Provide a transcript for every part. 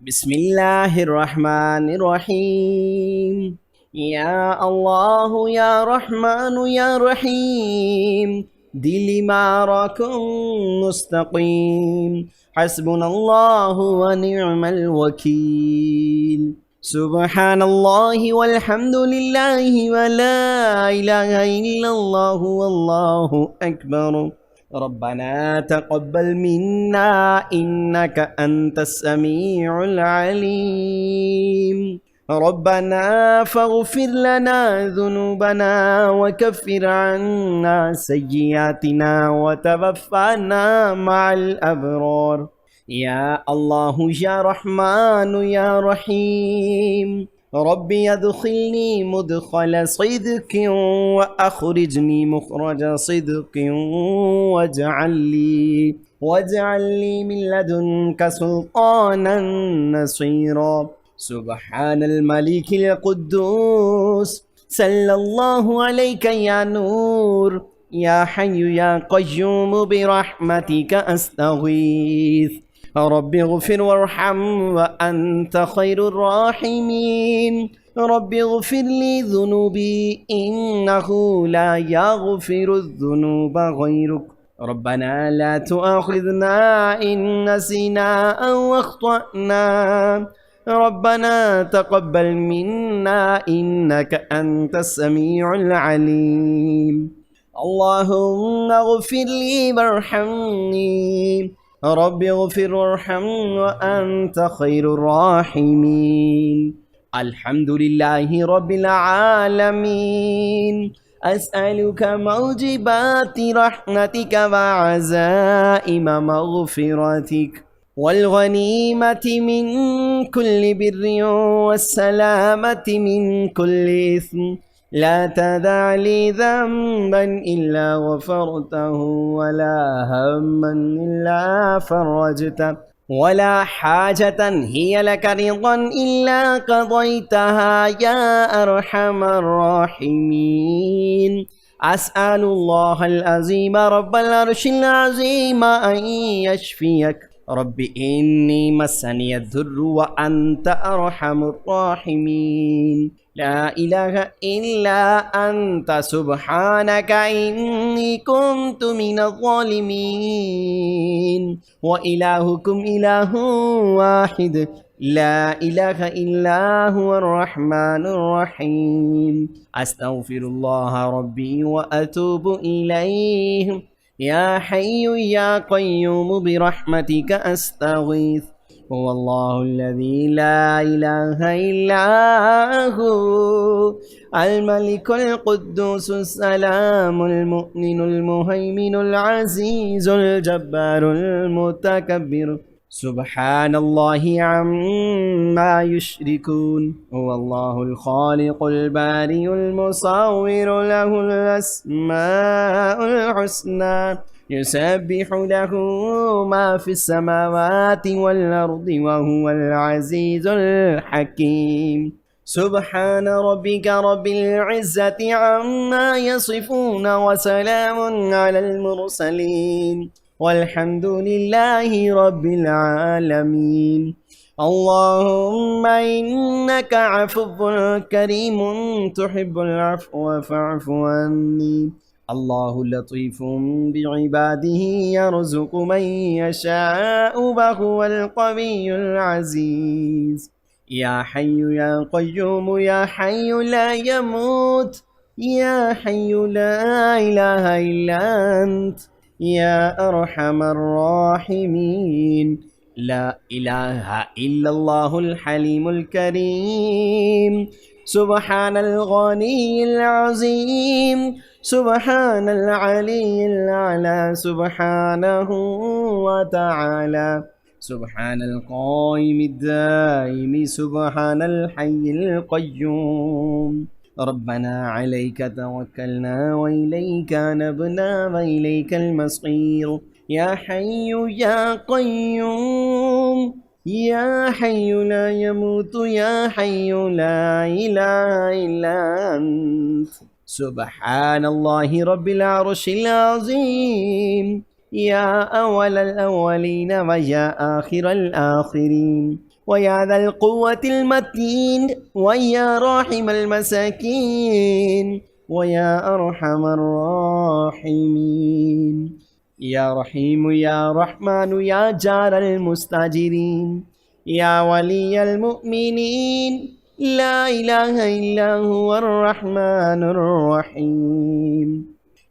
بسم الله الرحمن الرحيم. يا الله يا رحمن يا رحيم، دل معركم مستقيم، حسبنا الله ونعم الوكيل. سبحان الله والحمد لله ولا إله إلا الله والله أكبر. ربنا تقبل منا إنك أنت السميع العليم. ربنا فاغفر لنا ذنوبنا وكفر عنا سيئاتنا وتوفنا مع الأبرار. يا الله يا رحمن يا رحيم، ربي ادخلني مدخل صدق وأخرجني مخرج صدق واجعل لي من لدنك سلطانا نصيرا. سبحان الملك القدوس، صلى الله عليك يا نور، يا حي يا قيوم برحمتك أستغيث. رب اغفر وارحم وأنت خير الراحمين. رب اغفر لي ذنوبي إنه لا يغفر الذنوب غيرك. ربنا لا تؤاخذنا إن نسينا أو أخطأنا. ربنا تقبل منا إنك أنت السميع العليم. اللهم اغفر لي وارحمني. رب اغفر وارحم وأنت خير الراحمين. الحمد لله رب العالمين. أسألك موجبات رحمتك وعزائم مغفرتك والغنيمة من كل بر والسلامة من كل إثم. لا تدع لي ذنبا إلا غفرته ولا هما إلا فرجته ولا حاجة هي لك رضا إلا قضيتها يا أرحم الراحمين. أسأل الله العظيم رب العرش العظيم أن يشفيك. رب إني مسني الضر وأنت أرحم الراحمين. لا إله إلا أنت سبحانك إني كنت من الظالمين. وإلهكم إله واحد لا إله إلا هو الرحمن الرحيم. أستغفر الله ربي وأتوب إليه. يا حي يا قيوم برحمتك أستغيث. هو الله الذي لا إله إلا هو، الملك القدوس السلام المؤمن المهيمن العزيز الجبار المتكبر. سبحان الله عما يشركون. هو الله الخالق البارئ المصور، له الأسماء الحسنى، يسبح له ما في السماوات والأرض وهو العزيز الحكيم. سبحان ربك رب العزة عما يصفون وسلام على المرسلين والحمد لله رب العالمين. اللهم إنك عفو كريم تحب العفو فاعف عني. الله لطيف بعباده يرزق من يشاء وهو القوي العزيز. يا حي يا قيوم يا حي لا يموت، يا حي لا إله إلا أنت، يا أرحم الراحمين. لا إله إلا الله الحليم الكريم. سبحان الغني العظيم، سبحان العلي الأعلى سبحانه وتعالى. سبحان القائم الدائم سبحان الحي القيوم. ربنا عليك توكلنا وإليك نبنا وإليك المصير. يا حي يا قيوم، يا حي لا يموت، يا حي لا إله إلا أنت. سبحان الله رب العرش العظيم. يا أول الأولين ويا آخر الآخرين ويا ذا القوة المتين ويا راحم المساكين ويا أرحم الراحمين. يا رحيم يا رحمن يا جار المستاجرين يا ولي المؤمنين لا إله إلا هو الرحمن الرحيم.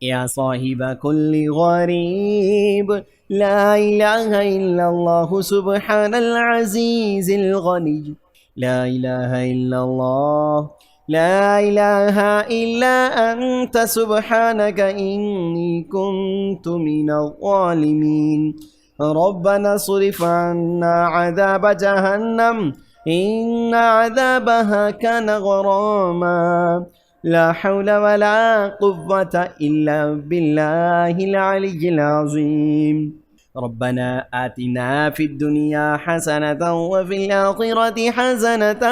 يا صاحب كل غريب لا إله إلا الله سبحان العزيز الغني. لا إله إلا الله لا إله إلا أنت سبحانك إني كنت من الظالمين. ربنا اصرف عنا عذاب جهنم إن عذابها كان غراما لا حول ولا قوة إلا بالله العلي العظيم. ربنا آتنا في الدنيا حسنة وفي الآخرة حسنة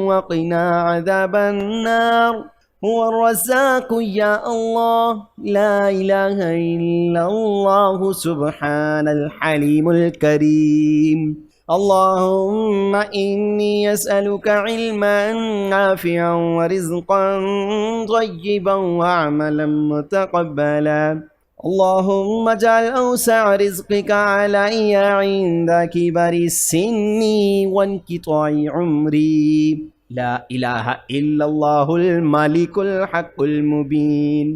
وقنا عذاب النار. هو الرزاق يا الله لا إله إلا الله سبحان الحليم الكريم. اللهم إني أسألك علما نافعا ورزقا طيبا وعملا متقبلا. اللهم اجعل أوسع رزقك علي عند كبر السن وانقطاع عمري. لا إله إلا الله الملك الحق المبين.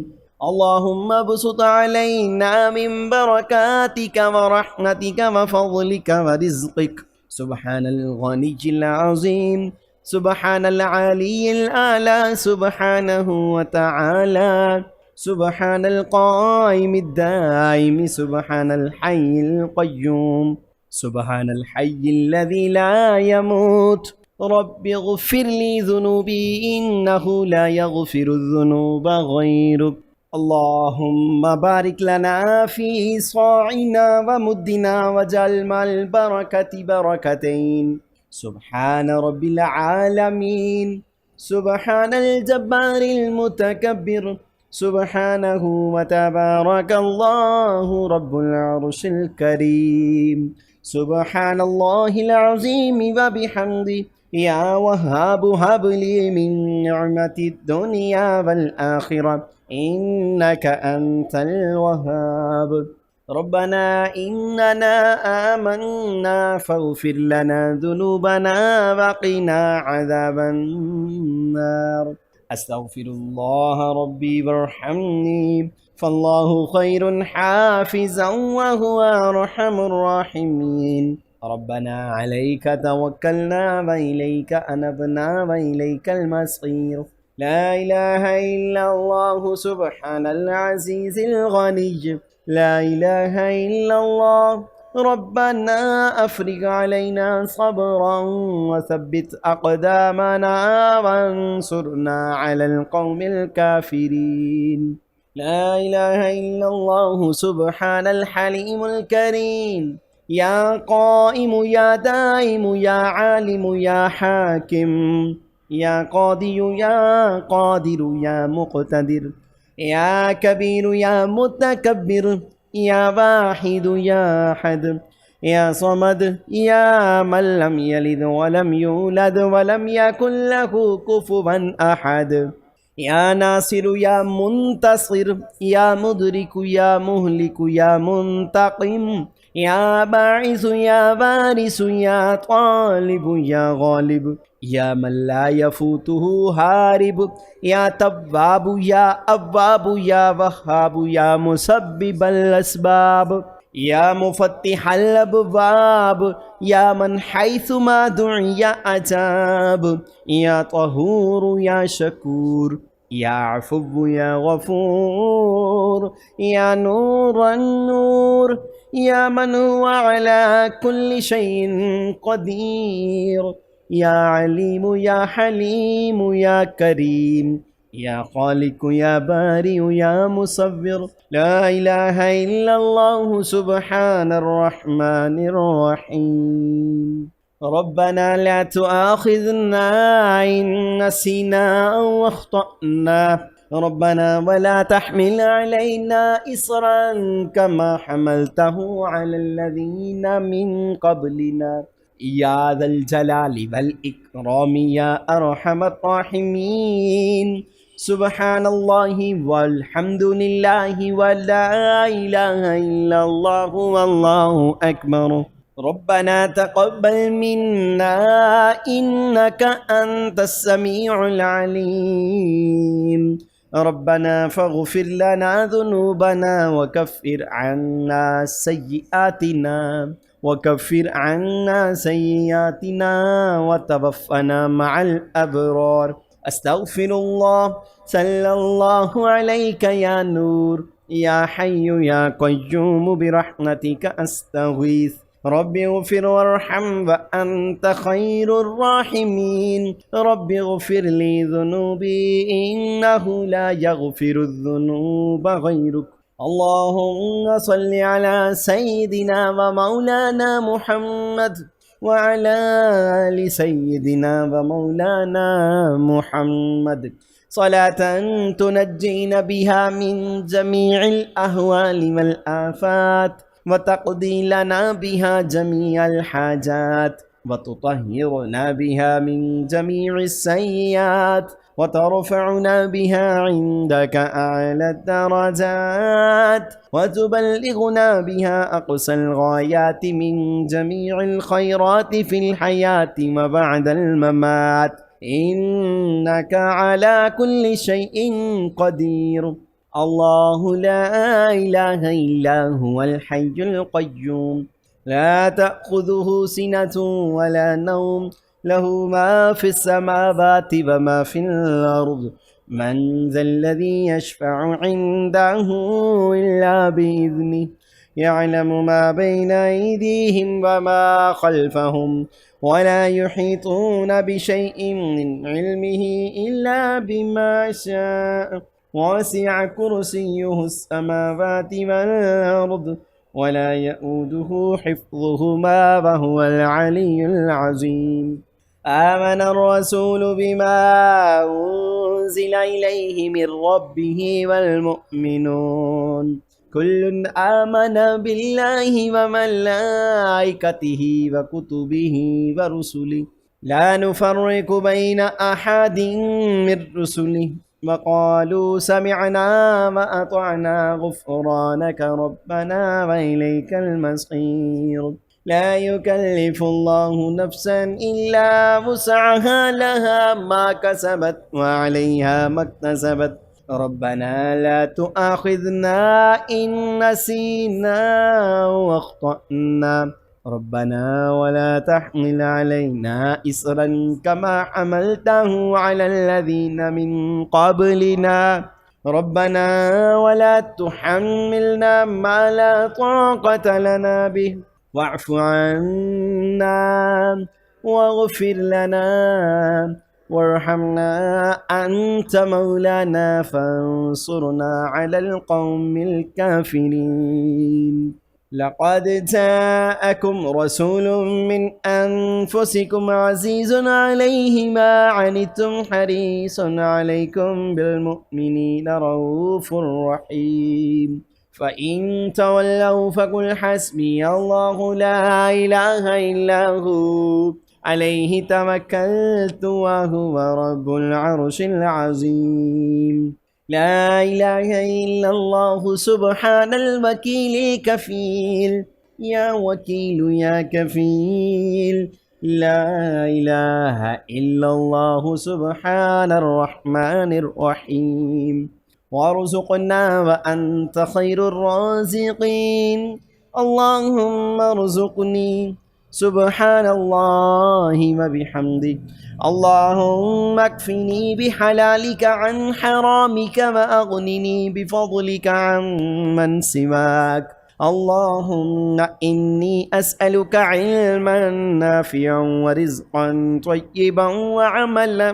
اللهم ابسط علينا من بركاتك ورحمتك وفضلك ورزقك. سبحان الغني العظيم سبحان العلي الأعلى سبحانه وتعالى. سبحان القائم الدائم سبحان الحي القيوم سبحان الحي الذي لا يموت. رب اغفر لي ذنوبي إنه لا يغفر الذنوب غيرك. اللهم بارك لنا في صاعنا ومدنا واجعل مع البركة بركتين. سبحان رب العالمين سبحان الجبار المتكبر سبحانه وتبارك الله رب العرش الكريم. سبحان الله العظيم وبحمده. يا وهاب هب لي من نعمة الدنيا والآخرة إنك أنت الوهاب. ربنا إننا آمنا فاغفر لنا ذنوبنا وقنا عذاب النار. أستغفر الله ربي وارحمني فالله خير حافظا وهو أرحم الراحمين. ربنا عليك توكلنا وإليك أنبنا وإليك المصير. لا إله إلا الله سبحان العزيز الغني. لا إله إلا الله. ربنا أفرغ علينا صبرا وثبت أقدامنا وانصرنا على القوم الكافرين. لا إله إلا الله سبحان الحليم الكريم. يا قائم يا دائم يا عالم يا حاكم يا قاضي يا قادر يا مقتدر يا كبير يا متكبر يا واحد يا أحد يا صمد يا من لم يلد ولم يولد ولم يكن له كفوا أحد. يا ناصر يا منتصر يا مدرك يا مهلك يا منتقم يا باعث يا بارس يا طالب يا غالب يا من لا يفوته هارب يا تواب يا أواب يا وهاب يا مسبب الأسباب يا مفتح الأبواب يا من حيثما دعي أجاب يا طهور يا شكور يا عفو يا غفور يا نور النور يا من هو على كل شيء قدير يا عليم يا حليم يا كريم يا خالق يا بارئ يا مصور. لا إله إلا الله سبحان الرحمن الرحيم. ربنا لا تؤاخذنا إن نسينا أو أخطأنا. ربنا ولا تحمل علينا إصرا كما حملته على الذين من قبلنا. يا ذا الجلال والإكرام يا أرحم الراحمين. سبحان الله والحمد لله ولا إله إلا الله والله أكبر. ربنا تقبل منا إنك أنت السميع العليم. ربنا فاغفر لنا ذنوبنا وكفر عنا سيئاتنا وتوفنا مع الأبرار. أستغفر الله. صلى الله عليك يا نور يا حي يا قيوم برحمتك أستغيث. رب اغفر وارحم وأنت خير الراحمين. رب اغفر لي ذنوبي إنه لا يغفر الذنوب غيرك. اللهم صل على سيدنا ومولانا محمد وعلى آل سيدنا ومولانا محمد صلاة تنجينا بها من جميع الأهوال والآفات وتقضي لنا بها جميع الحاجات وتطهرنا بها من جميع السيئات وترفعنا بها عندك أعلى الدرجات وتبلغنا بها أقصى الغايات من جميع الخيرات في الحياة وبعد الممات إنك على كل شيء قدير. الله لا إله إلا هو الحي القيوم لا تأخذه سنة ولا نوم له ما في السماوات وما في الأرض. من ذا الذي يشفع عنده إلا بإذنه يعلم ما بين أيديهم وما خلفهم ولا يحيطون بشيء من علمه إلا بما شاء. وسع كرسيه السماوات والأرض ولا يؤوده حفظهما وهو العلي العظيم. آمن الرسول بما أنزل إليه من ربه والمؤمنون كل آمن بالله وملائكته وكتبه ورسله لا نفرق بين أحد من رسله وقالوا سمعنا وأطعنا غفرانك ربنا وإليك المصير. لا يكلف الله نفسا إلا وسعها لها ما كسبت وعليها ما اكتسبت. ربنا لا تؤاخذنا إن نسينا واخطأنا. ربنا ولا تحمل علينا إصرا كما حملته على الذين من قبلنا. ربنا ولا تحملنا ما لا طاقة لنا به واعف عنا واغفر لنا وارحمنا أنت مولانا فانصرنا على القوم الكافرين. لقد جاءكم رسول من أنفسكم عزيز عليه ما عنتم حريص عليكم بالمؤمنين رؤوف رحيم. فإن تولوا فقل حسبي الله لا إله إلا هو عليه توكلت وهو رب العرش العظيم. لا إله إلا الله سبحان الوكيل الكفيل. يا وكيل يا كفيل. لا إله إلا الله سبحان الرحمن الرحيم. وارزقنا وأنت خير الرازقين. اللهم ارزقني سبحان الله وبحمده. اللهم اكفني بحلالك عن حرامك وأغنني بفضلك عن من سواك. اللهم إني أسألك علما نافعا ورزقا طيبا وعملا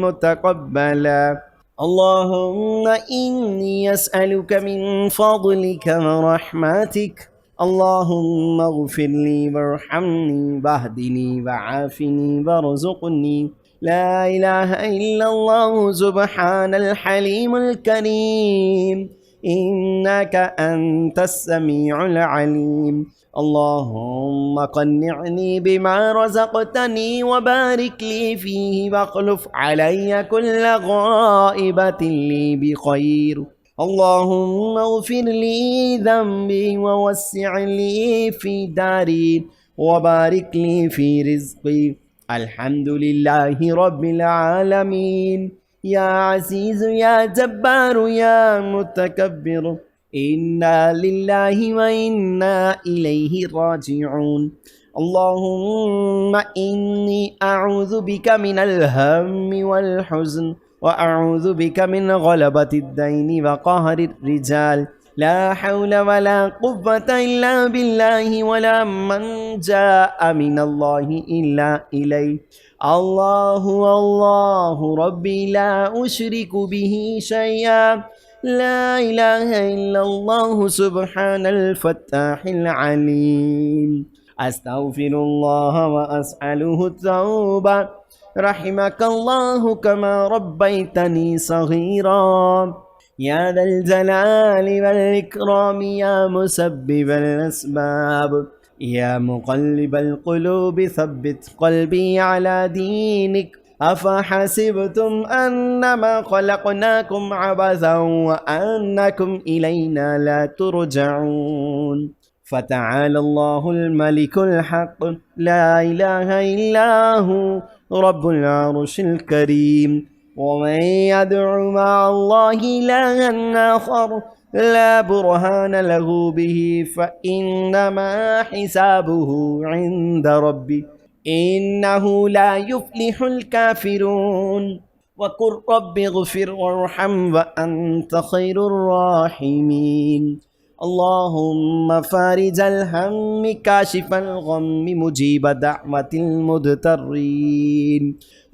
متقبلا. اللهم إني أسألك من فضلك ورحمتك. اللهم اغفر لي وارحمني واهدني وعافني وارزقني. لا إله إلا الله سبحان الحليم الكريم. إنك أنت السميع العليم اللهم قنعني بما رزقتني وبارك لي فيه واخلف علي كل غائبة لي بخير اللهم اغفر لي ذنبي ووسع لي في داري وبارك لي في رزقي الحمد لله رب العالمين يا عزيز يا جبار يا متكبر إنا لله وإنا إليه راجعون اللهم إني أعوذ بك من الهم والحزن وأعوذ بك من غلبة الدين وقهر الرجال لا حول ولا قوة إلا بالله ولا من جاء من الله إلا إليه الله الله ربي لا أشرك به شيئا لا إله إلا الله سبحان الفتاح العليم أستغفر الله وأسأله التوبة رحمك الله كما ربيتني صغيرا يا ذا الجلال والإكرام يا مسبب الأسباب يا مقلب القلوب ثبت قلبي على دينك أفحسبتم أنما خلقناكم عبثا وأنكم إلينا لا ترجعون فتعالى الله الملك الحق لا إله إلا هو رب العرش الكريم ومن يدع مع الله إلها آخر لا برهان له به فإنما حسابه عند ربه إنه لا يفلح الكافرون وقل رب اغفر وارحم وأنت خير الراحمين اللهم فارج الهم كاشف الغم مجيب دعوة المضطرين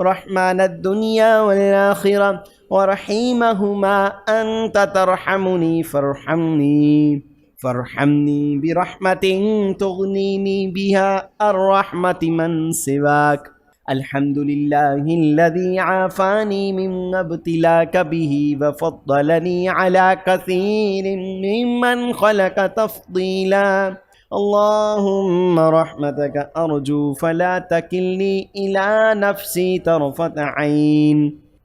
رحمن الدنيا والآخرة ورحيمهما أنت ترحمني فارحمني برحمة تغنيني بها الرحمة من سواك الحمد لله الذي عافاني مما ابتلاك به وفضلني على كثير ممن خلق تفضيلا اللهم رحمتك أرجو فلا تكلني إلى نفسي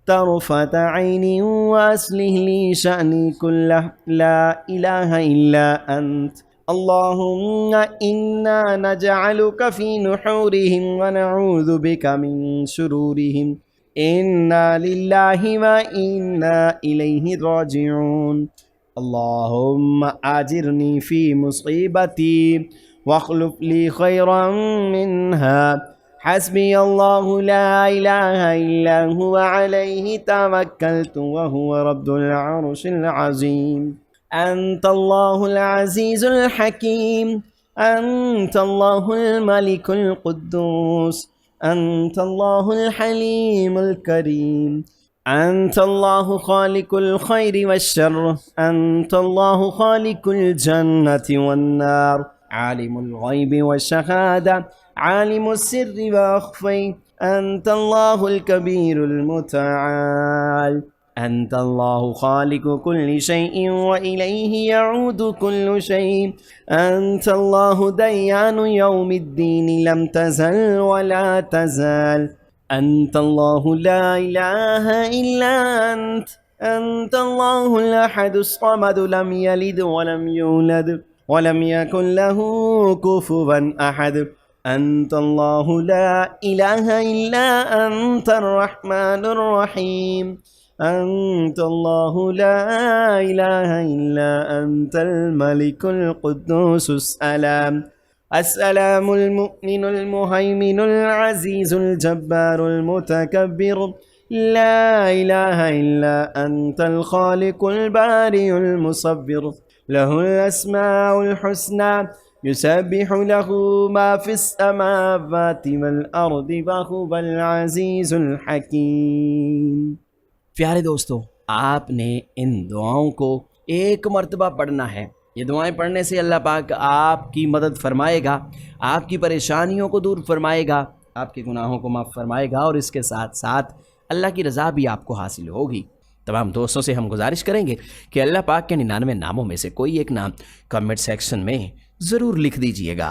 طرفة عين وأصلح لي شأني كله لا إله إلا أنت اللهم إنا نجعلك في نحورهم ونعوذ بك من شرورهم إنا لله وإنا إليه راجعون اللهم آجرني في مصيبتي واخلف لي خيرا منها حسبي الله لا إله إلا هو عليه توكلت وهو رب العرش العظيم أنت الله العزيز الحكيم أنت الله الملك القدوس أنت الله الحليم الكريم أنت الله خالق الخير والشر أنت الله خالق الجنة والنار عالم الغيب والشهادة عالم السر وأخفي أنت الله الكبير المتعال أنت الله خالق كل شيء وإليه يعود كل شيء أنت الله ديان يوم الدين لم تزل ولا تزال أنت الله لا إله إلا أنت الله الأحد الصمد لم يلد ولم يولد ولم يكن له كفوا أحد أنت الله لا إله إلا أنت الرحمن الرحيم أنت الله لا إله إلا أنت الملك القدوس السلام المؤمن المهيمن العزيز الجبار المتكبر لا إله إلا أنت الخالق البارئ المصبر له الأسماء الحسنى يسبح له ما في السماوات والأرض وهو العزيز الحكيم। प्यारे दोस्तों, आपने इन दुआओं को एक मर्तबा पढ़ना है। ये दुआएं पढ़ने से अल्लाह पाक आपकी मदद फरमाएगा, आपकी परेशानियों को दूर फरमाएगा, आपके गुनाहों को माफ़ फरमाएगा और इसके साथ साथ अल्लाह की रज़ा भी आपको हासिल होगी। तमाम दोस्तों से हम गुजारिश करेंगे कि अल्लाह पाक के 99 नामों में से कोई एक नाम कमेंट सेक्शन में ज़रूर लिख दीजिएगा।